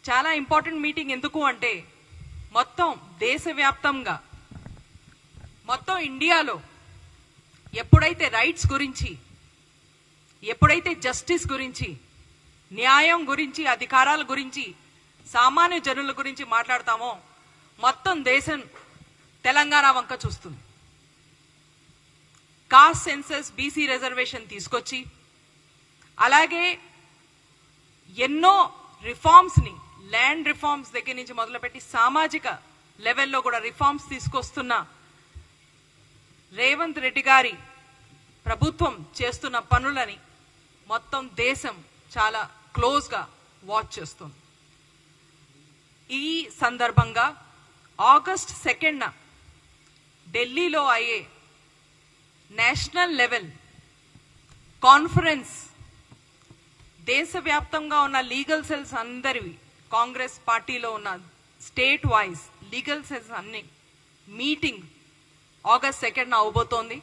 చాలా important meeting ఎందుకు అంటే మొత్తం దేశవ్యాప్తంగా మొత్తం ఇండియాలో ఎప్పుడైతే రైట్స్ గురించి, ఎప్పుడైతే జస్టిస్ గురించి, న్యాయం గురించి, అధికారాల గురించి, సామాన్య జనుల గురించి మాట్లాడతామో మొత్తం దేశం తెలంగాణ వంక చూస్తుంది. కాస్ట్ సెన్సస్, బీసీ రిజర్వేషన్ తీసుకొచ్చి అలాగే ఎన్నో రిఫార్మ్స్ని, ల్యాండ్ రిఫార్మ్స్ దగ్గర నుంచి మొదలుపెట్టి సామాజిక లెవెల్లో కూడా రిఫార్మ్స్ తీసుకొస్తున్న రేవంత్ రెడ్డి గారి ప్రభుత్వం చేస్తున్న పనులని మొత్తం దేశం చాలా క్లోజ్గా వాచ్ చేస్తుంది. ఈ సందర్భంగా ఆగస్ట్ 2న ఢిల్లీలో అయ్యే నేషనల్ లెవెల్ కాన్ఫరెన్స్, దేశవ్యాప్తంగా ఉన్న లీగల్ సెల్స్ అందరివి, కాంగ్రెస్ పార్టీలో ఉన్న స్టేట్ వైజ్ లీగల్ సెల్స్ అన్ని మీటింగ్ ఆగస్ట్ 2న అవబోతోంది.